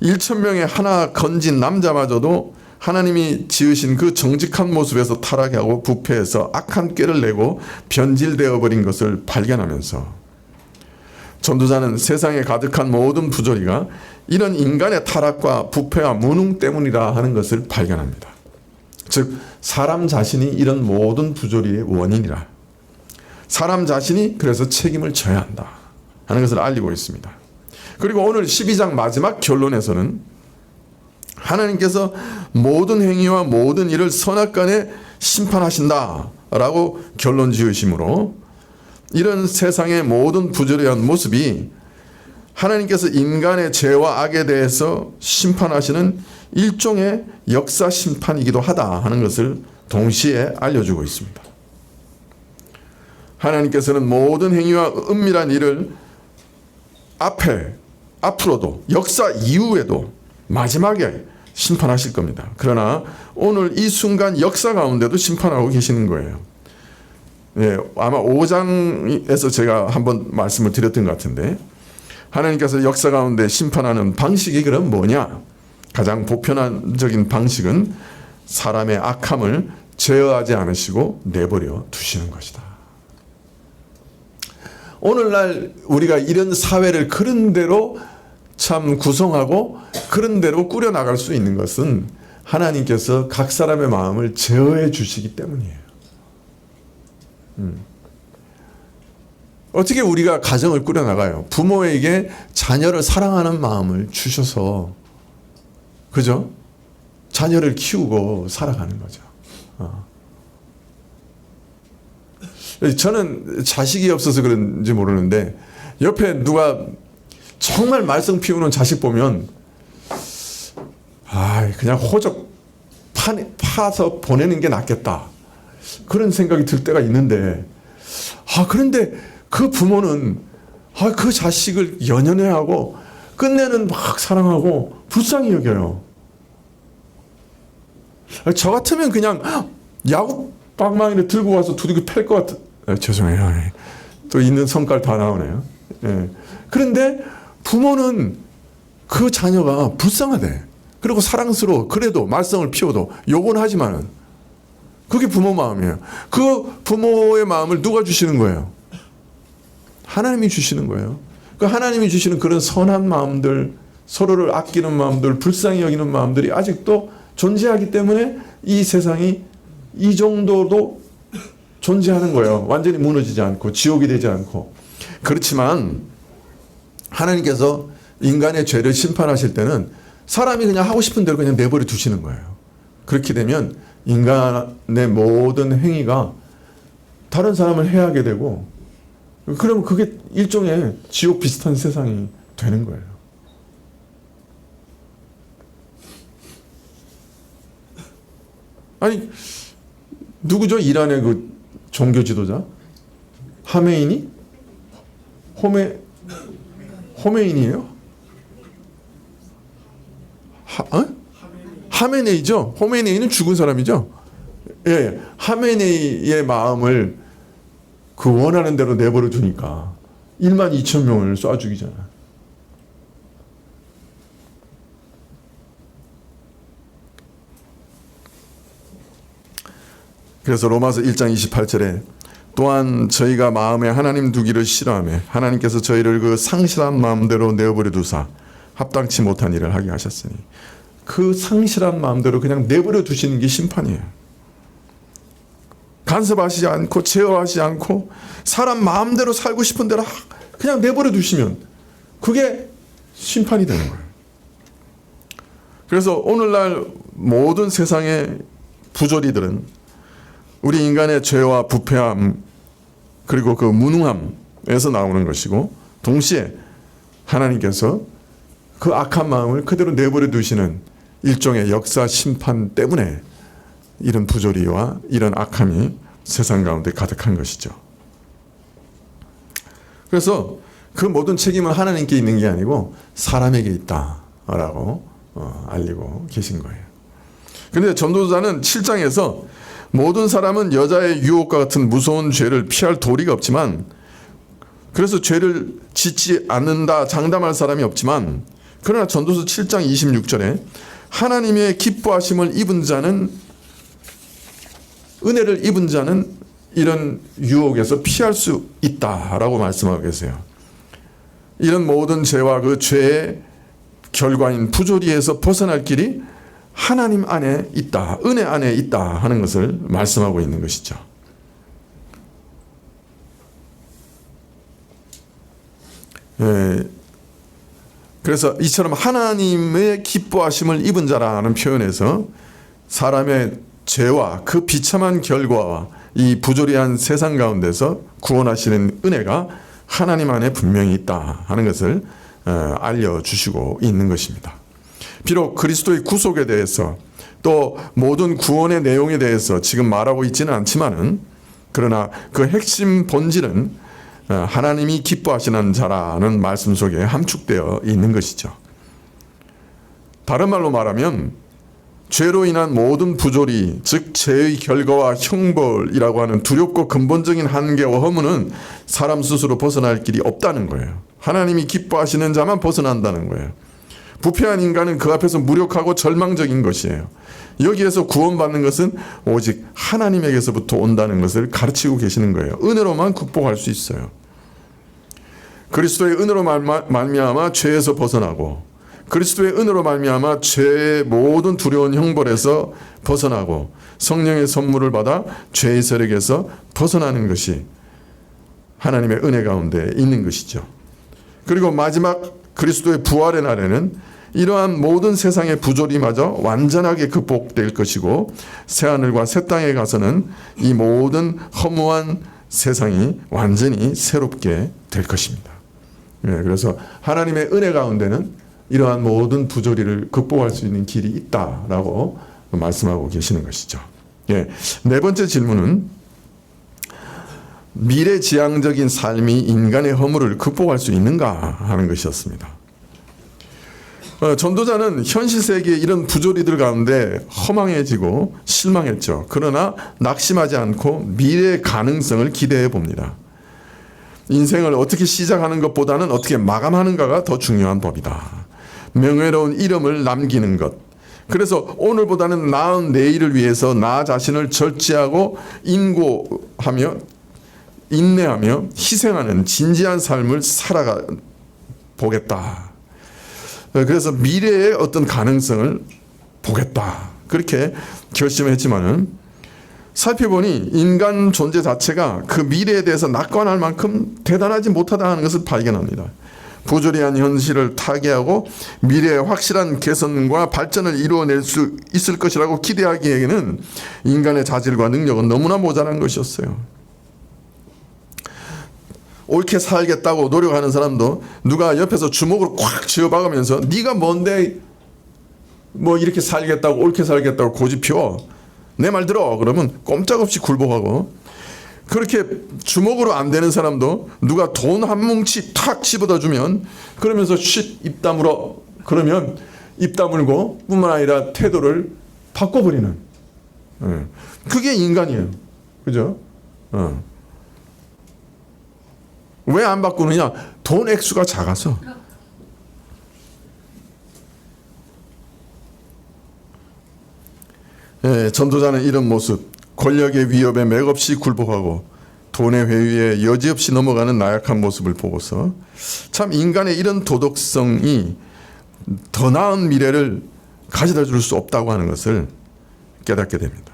1,000명의 하나 건진 남자마저도 하나님이 지으신 그 정직한 모습에서 타락하고 부패해서 악한 꾀를 내고 변질되어 버린 것을 발견하면서 전도자는 세상에 가득한 모든 부조리가 이런 인간의 타락과 부패와 무능 때문이라 하는 것을 발견합니다. 즉 사람 자신이 이런 모든 부조리의 원인이라, 사람 자신이 그래서 책임을 져야 한다 하는 것을 알리고 있습니다. 그리고 오늘 12장 마지막 결론에서는 하나님께서 모든 행위와 모든 일을 선악간에 심판하신다라고 결론 지으심으로 이런 세상의 모든 부조리한 모습이 하나님께서 인간의 죄와 악에 대해서 심판하시는 일종의 역사 심판이기도 하다 하는 것을 동시에 알려주고 있습니다. 하나님께서는 모든 행위와 은밀한 일을 앞으로도 역사 이후에도 마지막에 심판하실 겁니다. 그러나 오늘 이 순간 역사 가운데도 심판하고 계시는 거예요. 네, 아마 5장에서 제가 한번 말씀을 드렸던 것 같은데 하나님께서 역사 가운데 심판하는 방식이 그럼 뭐냐? 가장 보편적인 방식은 사람의 악함을 제어하지 않으시고 내버려 두시는 것이다. 오늘날 우리가 이런 사회를 그런 대로 참 구성하고 그런 대로 꾸려나갈 수 있는 것은 하나님께서 각 사람의 마음을 제어해 주시기 때문이에요. 어떻게 우리가 가정을 꾸려나가요? 부모에게 자녀를 사랑하는 마음을 주셔서, 그죠? 자녀를 키우고 살아가는 거죠. 저는 자식이 없어서 그런지 모르는데 옆에 누가 정말 말썽 피우는 자식 보면 그냥 호적 파서 보내는 게 낫겠다 그런 생각이 들 때가 있는데 그런데 그 부모는 그 자식을 연연해하고 끝내는 막 사랑하고 불쌍히 여겨요. 저 같으면 그냥 야구 빵망이를 들고 와서 두들겨 팰 것 같아. 죄송해요. 예. 또 있는 성깔 다 나오네요. 예. 그런데 부모는 그 자녀가 불쌍하대. 그리고 사랑스러워. 그래도 말썽을 피워도 욕은 하지만은 그게 부모 마음이에요. 그 부모의 마음을 누가 주시는 거예요? 하나님이 주시는 거예요. 그 하나님이 주시는 그런 선한 마음들, 서로를 아끼는 마음들, 불쌍히 여기는 마음들이 아직도 존재하기 때문에 이 세상이 이 정도도 존재하는 거예요. 완전히 무너지지 않고 지옥이 되지 않고. 그렇지만 하나님께서 인간의 죄를 심판하실 때는 사람이 그냥 하고 싶은 대로 그냥 내버려 두시는 거예요. 그렇게 되면 인간의 모든 행위가 다른 사람을 해하게 되고, 그러면 그게 일종의 지옥 비슷한 세상이 되는 거예요. 아니, 누구죠? 이란의 그 종교 지도자? 하메이니? 호메인이에요? 하메네이죠? 호메네이는 죽은 사람이죠? 예, 하메네이의 마음을 그 원하는 대로 내버려 두니까 1만 2천 명을 쏴 죽이잖아. 그래서 로마서 1장 28절에 또한 저희가 마음에 하나님 두기를 싫어하며 하나님께서 저희를 그 상실한 마음대로 내어버려 두사 합당치 못한 일을 하게 하셨으니, 그 상실한 마음대로 그냥 내버려 두시는 게 심판이에요. 간섭하시지 않고 제어하지 않고 사람 마음대로 살고 싶은 대로 그냥 내버려 두시면 그게 심판이 되는 거예요. 그래서 오늘날 모든 세상의 부조리들은 우리 인간의 죄와 부패함 그리고 그 무능함에서 나오는 것이고, 동시에 하나님께서 그 악한 마음을 그대로 내버려 두시는 일종의 역사 심판 때문에 이런 부조리와 이런 악함이 세상 가운데 가득한 것이죠. 그래서 그 모든 책임은 하나님께 있는 게 아니고 사람에게 있다라고 알리고 계신 거예요. 그런데 전도자는 7장에서 모든 사람은 여자의 유혹과 같은 무서운 죄를 피할 도리가 없지만, 그래서 죄를 짓지 않는다 장담할 사람이 없지만, 그러나 전도서 7장 26절에 하나님의 기뻐하심을 입은 자는, 은혜를 입은 자는 이런 유혹에서 피할 수 있다라고 말씀하고 계세요. 이런 모든 죄와 그 죄의 결과인 부조리에서 벗어날 길이 하나님 안에 있다, 은혜 안에 있다 하는 것을 말씀하고 있는 것이죠. 그래서 이처럼 하나님의 기뻐하심을 입은 자라는 표현에서 사람의 죄와 그 비참한 결과와 이 부조리한 세상 가운데서 구원하시는 은혜가 하나님 안에 분명히 있다 하는 것을 알려주시고 있는 것입니다. 비록 그리스도의 구속에 대해서 또 모든 구원의 내용에 대해서 지금 말하고 있지는 않지만은, 그러나 그 핵심 본질은 하나님이 기뻐하시는 자라는 말씀 속에 함축되어 있는 것이죠. 다른 말로 말하면 죄로 인한 모든 부조리, 즉 죄의 결과와 형벌이라고 하는 두렵고 근본적인 한계와 허무는 사람 스스로 벗어날 길이 없다는 거예요. 하나님이 기뻐하시는 자만 벗어난다는 거예요. 부패한 인간은 그 앞에서 무력하고 절망적인 것이에요. 여기에서 구원받는 것은 오직 하나님에게서부터 온다는 것을 가르치고 계시는 거예요. 은혜로만 극복할 수 있어요. 그리스도의 은혜로 말미암아 죄에서 벗어나고, 그리스도의 은혜로 말미암아 죄의 모든 두려운 형벌에서 벗어나고, 성령의 선물을 받아 죄의 세력에서 벗어나는 것이 하나님의 은혜 가운데 있는 것이죠. 그리고 마지막 그리스도의 부활의 날에는 이러한 모든 세상의 부조리마저 완전하게 극복될 것이고, 새하늘과 새 땅에 가서는 이 모든 허무한 세상이 완전히 새롭게 될 것입니다. 그래서 하나님의 은혜 가운데는 이러한 모든 부조리를 극복할 수 있는 길이 있다라고 말씀하고 계시는 것이죠. 네 번째 질문은 미래지향적인 삶이 인간의 허물을 극복할 수 있는가 하는 것이었습니다. 전도자는 현실 세계의 이런 부조리들 가운데 허망해지고 실망했죠. 그러나 낙심하지 않고 미래의 가능성을 기대해 봅니다. 인생을 어떻게 시작하는 것보다는 어떻게 마감하는가가 더 중요한 법이다. 명예로운 이름을 남기는 것. 그래서 오늘보다는 나은 내일을 위해서 나 자신을 절제하고 인고하며 인내하며 희생하는 진지한 삶을 살아가 보겠다. 그래서 미래의 어떤 가능성을 보겠다. 그렇게 결심했지만은 살펴보니 인간 존재 자체가 그 미래에 대해서 낙관할 만큼 대단하지 못하다는 것을 발견합니다. 부조리한 현실을 타개하고 미래의 확실한 개선과 발전을 이루어낼 수 있을 것이라고 기대하기에는 인간의 자질과 능력은 너무나 모자란 것이었어요. 옳게 살겠다고 노력하는 사람도 누가 옆에서 주먹으로 꽉 쥐어박으면서 네가 뭔데 뭐 이렇게 살겠다고 옳게 살겠다고 고집 피워 내 말 들어 그러면 꼼짝없이 굴복하고, 그렇게 주먹으로 안 되는 사람도 누가 돈 한 뭉치 탁 집어다 주면 그러면서 입 다물어 그러면 입 다물고 뿐만 아니라 태도를 바꿔버리는, 그게 인간이에요. 그죠? 왜 안 바꾸느냐? 돈 액수가 작아서. 전도자는 이런 모습, 권력의 위협에 맥없이 굴복하고 돈의 회유에 여지없이 넘어가는 나약한 모습을 보고서 참 인간의 이런 도덕성이 더 나은 미래를 가져다 줄 수 없다고 하는 것을 깨닫게 됩니다.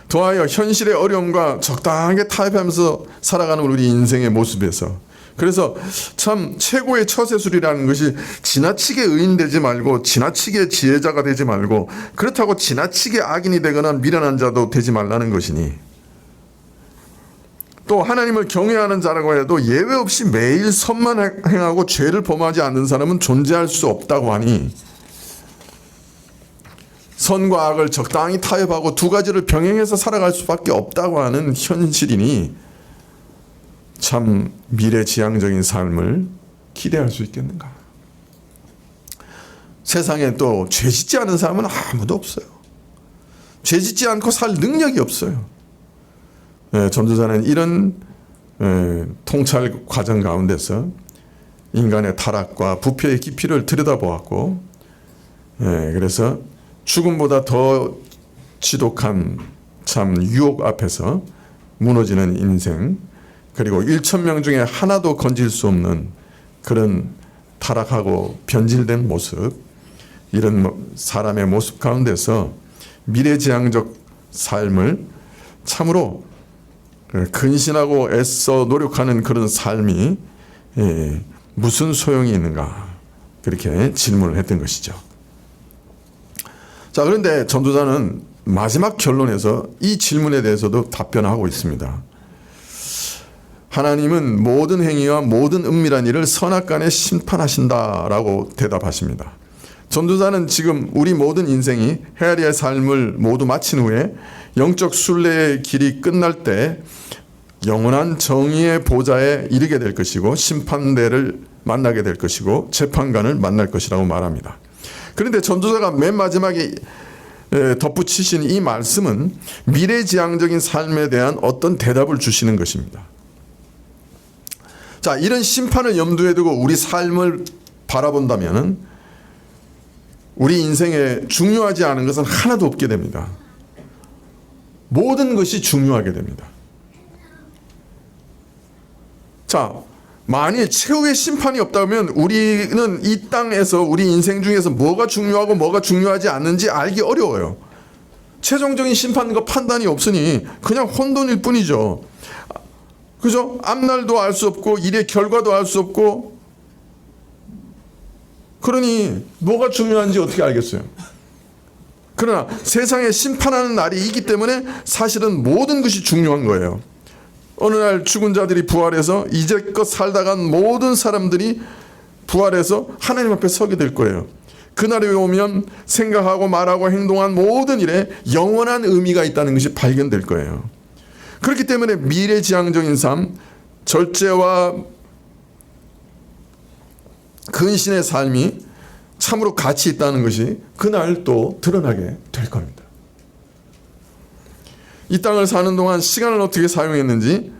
더하여 현실의 어려움과 적당하게 타협하면서 살아가는 우리 인생의 모습에서, 그래서 참 최고의 처세술이라는 것이 지나치게 의인되지 말고 지나치게 지혜자가 되지 말고 그렇다고 지나치게 악인이 되거나 미련한 자도 되지 말라는 것이니, 또 하나님을 경외하는 자라고 해도 예외 없이 매일 선만 행하고 죄를 범하지 않는 사람은 존재할 수 없다고 하니, 선과 악을 적당히 타협하고 두 가지를 병행해서 살아갈 수밖에 없다고 하는 현실이니 참 미래지향적인 삶을 기대할 수 있겠는가. 세상에 또 죄짓지 않은 사람은 아무도 없어요. 죄짓지 않고 살 능력이 없어요. 전도자는 이런 통찰 과정 가운데서 인간의 타락과 부패의 깊이를 들여다보았고, 그래서 죽음보다 더 지독한 참 유혹 앞에서 무너지는 인생, 그리고 1,000명 중에 하나도 건질 수 없는 그런 타락하고 변질된 모습, 이런 사람의 모습 가운데서 미래지향적 삶을 참으로 근신하고 애써 노력하는 그런 삶이 무슨 소용이 있는가, 그렇게 질문을 했던 것이죠. 자, 그런데 전도자는 마지막 결론에서 이 질문에 대해서도 답변하고 있습니다. 하나님은 모든 행위와 모든 은밀한 일을 선악간에 심판하신다라고 대답하십니다. 전도자는 지금 우리 모든 인생이 헤아리의 삶을 모두 마친 후에 영적 순례의 길이 끝날 때 영원한 정의의 보좌에 이르게 될 것이고 심판대를 만나게 될 것이고 재판관을 만날 것이라고 말합니다. 그런데 전도자가 맨 마지막에 덧붙이신 이 말씀은 미래지향적인 삶에 대한 어떤 대답을 주시는 것입니다. 자, 이런 심판을 염두에 두고 우리 삶을 바라본다면 우리 인생에 중요하지 않은 것은 하나도 없게 됩니다. 모든 것이 중요하게 됩니다. 자, 만일 최후의 심판이 없다면 우리는 이 땅에서 우리 인생 중에서 뭐가 중요하고 뭐가 중요하지 않는지 알기 어려워요. 최종적인 심판과 판단이 없으니 그냥 혼돈일 뿐이죠. 그죠? 앞날도 알 수 없고 일의 결과도 알 수 없고, 그러니 뭐가 중요한지 어떻게 알겠어요? 그러나 세상에 심판하는 날이 있기 때문에 사실은 모든 것이 중요한 거예요. 어느 날 죽은 자들이 부활해서 이제껏 살다간 모든 사람들이 부활해서 하나님 앞에 서게 될 거예요. 그날이 오면 생각하고 말하고 행동한 모든 일에 영원한 의미가 있다는 것이 발견될 거예요. 그렇기 때문에 미래지향적인 삶, 절제와 근신의 삶이 참으로 가치 있다는 것이 그날 또 드러나게 될 겁니다. 이 땅을 사는 동안 시간을 어떻게 사용했는지,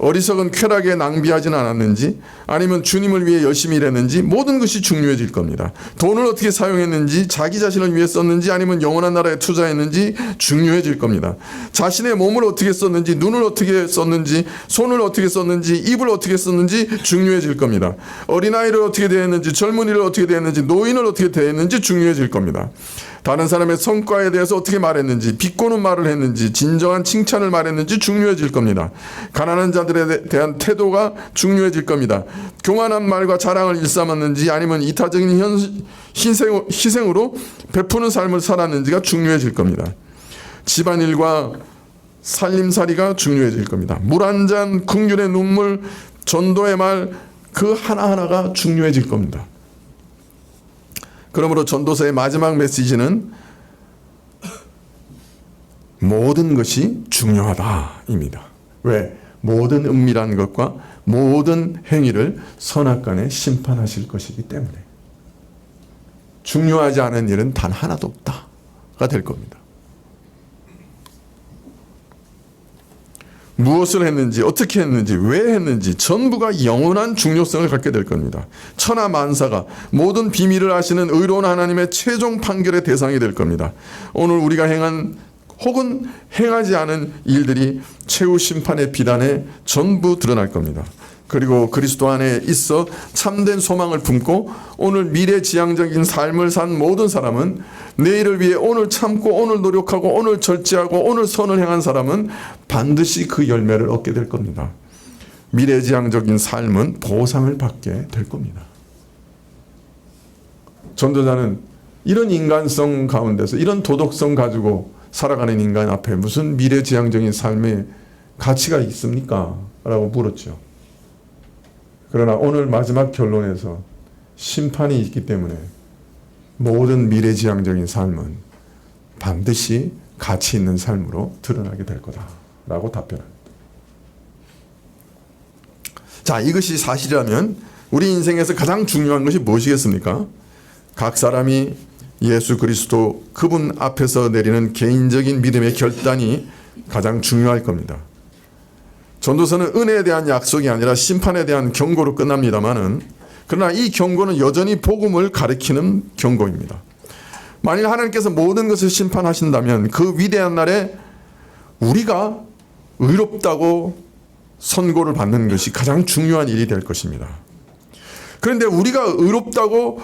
어리석은 쾌락에 낭비하지는 않았는지, 아니면 주님을 위해 열심히 일했는지, 모든 것이 중요해질 겁니다. 돈을 어떻게 사용했는지, 자기 자신을 위해 썼는지, 아니면 영원한 나라에 투자했는지 중요해질 겁니다. 자신의 몸을 어떻게 썼는지, 눈을 어떻게 썼는지, 손을 어떻게 썼는지, 입을 어떻게 썼는지 중요해질 겁니다. 어린아이를 어떻게 대했는지, 젊은이를 어떻게 대했는지, 노인을 어떻게 대했는지 중요해질 겁니다. 다른 사람의 성과에 대해서 어떻게 말했는지, 비꼬는 말을 했는지, 진정한 칭찬을 말했는지 중요해질 겁니다. 가난한 자들에 대한 태도가 중요해질 겁니다. 교만한 말과 자랑을 일삼았는지, 아니면 이타적인 희생으로 베푸는 삶을 살았는지가 중요해질 겁니다. 집안일과 살림살이가 중요해질 겁니다. 물 한 잔, 긍휼의 눈물, 전도의 말, 그 하나하나가 중요해질 겁니다. 그러므로 전도서의 마지막 메시지는 모든 것이 중요하다입니다. 왜? 모든 은밀한 것과 모든 행위를 선악간에 심판하실 것이기 때문에 중요하지 않은 일은 단 하나도 없다가 될 겁니다. 무엇을 했는지, 어떻게 했는지, 왜 했는지 전부가 영원한 중요성을 갖게 될 겁니다. 천하 만사가 모든 비밀을 아시는 의로운 하나님의 최종 판결의 대상이 될 겁니다. 오늘 우리가 행한 혹은 행하지 않은 일들이 최후 심판의 비단에 전부 드러날 겁니다. 그리고 그리스도 안에 있어 참된 소망을 품고 오늘 미래지향적인 삶을 산 모든 사람은, 내일을 위해 오늘 참고 오늘 노력하고 오늘 절제하고 오늘 선을 행한 사람은 반드시 그 열매를 얻게 될 겁니다. 미래지향적인 삶은 보상을 받게 될 겁니다. 전도자는 이런 인간성 가운데서, 이런 도덕성 가지고 살아가는 인간 앞에 무슨 미래지향적인 삶의 가치가 있습니까? 라고 물었죠. 그러나 오늘 마지막 결론에서 심판이 있기 때문에 모든 미래지향적인 삶은 반드시 가치 있는 삶으로 드러나게 될 거다라고 답변합니다. 자, 이것이 사실이라면 우리 인생에서 가장 중요한 것이 무엇이겠습니까? 각 사람이 예수 그리스도 그분 앞에서 내리는 개인적인 믿음의 결단이 가장 중요할 겁니다. 전도서는 은혜에 대한 약속이 아니라 심판에 대한 경고로 끝납니다만은, 그러나 이 경고는 여전히 복음을 가리키는 경고입니다. 만일 하나님께서 모든 것을 심판하신다면 그 위대한 날에 우리가 의롭다고 선고를 받는 것이 가장 중요한 일이 될 것입니다. 그런데 우리가 의롭다고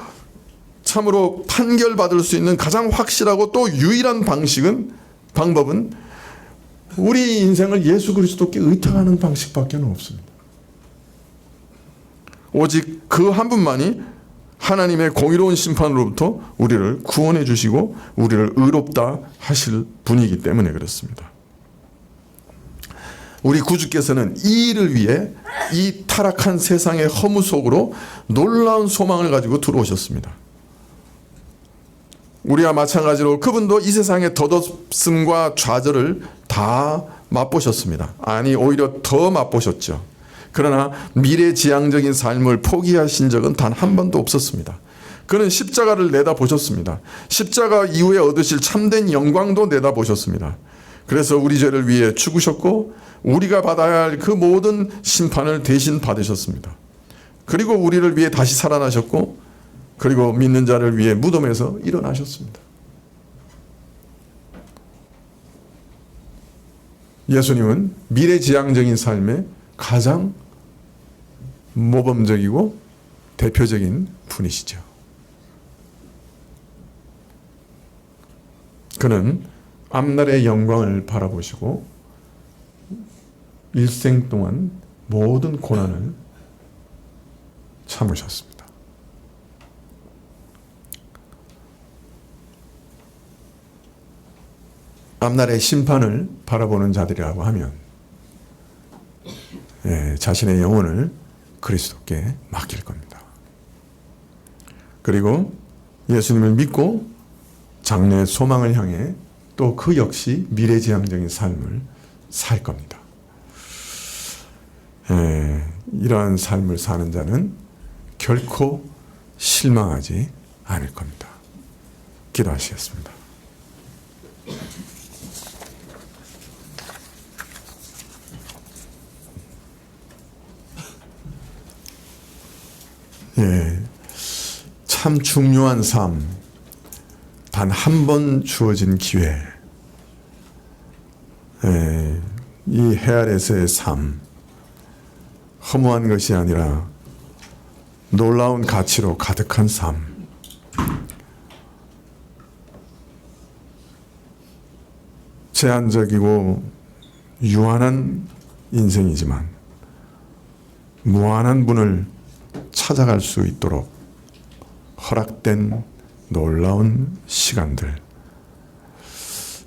참으로 판결받을 수 있는 가장 확실하고 또 유일한 방법은 우리 인생을 예수 그리스도께 의탁하는 방식밖에 없습니다. 오직 그 한 분만이 하나님의 공의로운 심판으로부터 우리를 구원해 주시고 우리를 의롭다 하실 분이기 때문에 그렇습니다. 우리 구주께서는 이 일을 위해 이 타락한 세상의 허무 속으로 놀라운 소망을 가지고 들어오셨습니다. 우리와 마찬가지로 그분도 이 세상의 덧없음과 좌절을 다 맛보셨습니다. 아니, 오히려 더 맛보셨죠. 그러나 미래지향적인 삶을 포기하신 적은 단 한 번도 없었습니다. 그는 십자가를 내다보셨습니다. 십자가 이후에 얻으실 참된 영광도 내다보셨습니다. 그래서 우리 죄를 위해 죽으셨고 우리가 받아야 할 그 모든 심판을 대신 받으셨습니다. 그리고 우리를 위해 다시 살아나셨고, 그리고 믿는 자를 위해 무덤에서 일어나셨습니다. 예수님은 미래지향적인 삶의 가장 모범적이고 대표적인 분이시죠. 그는 앞날의 영광을 바라보시고 일생 동안 모든 고난을 참으셨습니다. 앞날의 심판을 바라보는 자들이라고 하면 자신의 영혼을 그리스도께 맡길 겁니다. 그리고 예수님을 믿고 장래의 소망을 향해 또 그 역시 미래지향적인 삶을 살 겁니다. 이러한 삶을 사는 자는 결코 실망하지 않을 겁니다. 기도하시겠습니다. 참 중요한 삶, 단 한 번 주어진 기회, 이 해 아래서의 삶, 허무한 것이 아니라 놀라운 가치로 가득한 삶. 제한적이고 유한한 인생이지만 무한한 분을 찾아갈 수 있도록 허락된 놀라운 시간들.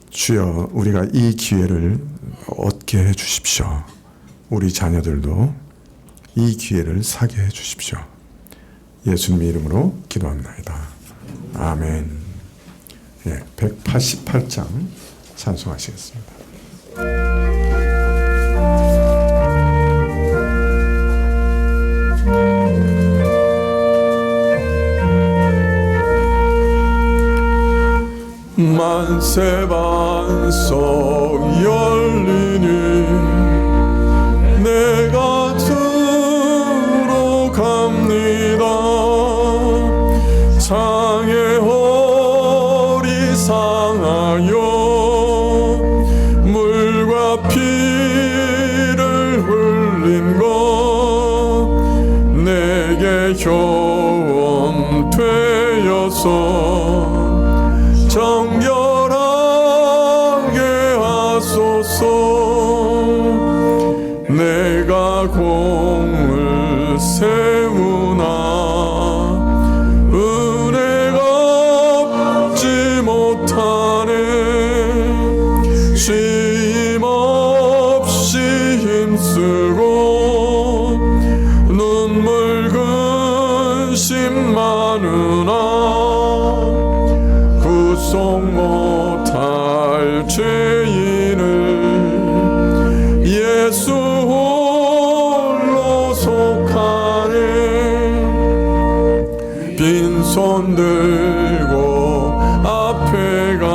주여, 우리가 이 기회를 얻게 해 주십시오. 우리 자녀들도 이 기회를 사게 해 주십시오. 예수님의 이름으로 기도합니다. 아멘. 188장 찬송하시겠습니다. 만세 반석 열리니 내가 들어갑니다. 창의 허리 상하여 물과 피를 흘린 것 내게 경험 되어서 정결하게 하소서. 내가 공을 세우나 은혜가 없지 못하네. 쉼 없이 힘쓰고 눈물 근심 많으나 구속 못할 죄인을 예수 홀로 속하네. 빈손 들고 앞에 가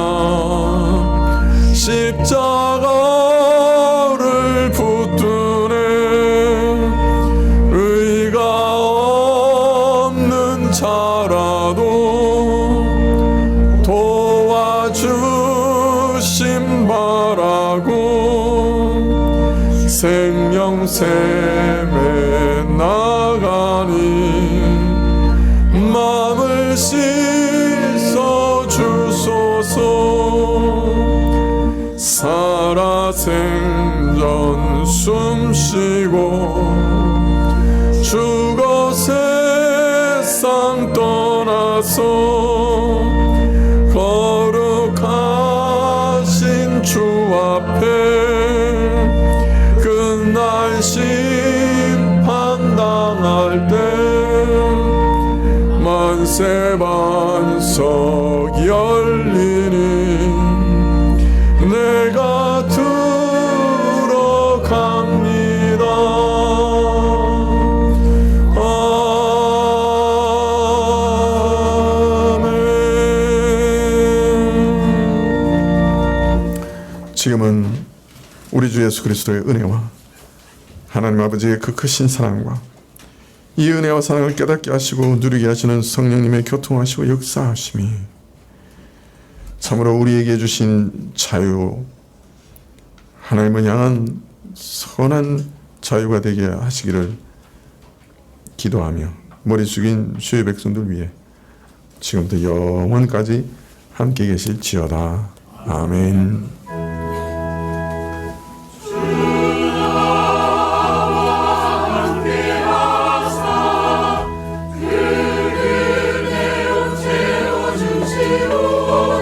십자가를 붙드네. 의가 없는 자라도 도와주심 바라고 생명샘에 나가니 마음을 씻어 주소서. 살아생전 숨쉬고 죽어 세상 떠나서 거룩하신 주 앞에 끝날 심판당할 때 만세 반석 열리니 내가 들어갑니다. 지금은 우리 주 예수 그리스도의 은혜와 하나님 아버지의 그 크신 사랑과 이 은혜와 사랑을 깨닫게 하시고 누리게 하시는 성령님의 교통하시고 역사하심이 참으로 우리에게 주신 자유, 하나님을 향한 선한 자유가 되게 하시기를 기도하며 머리 숙인 주의 백성들 위해 지금부터 영원까지 함께 계실지어다. 아멘. 주시오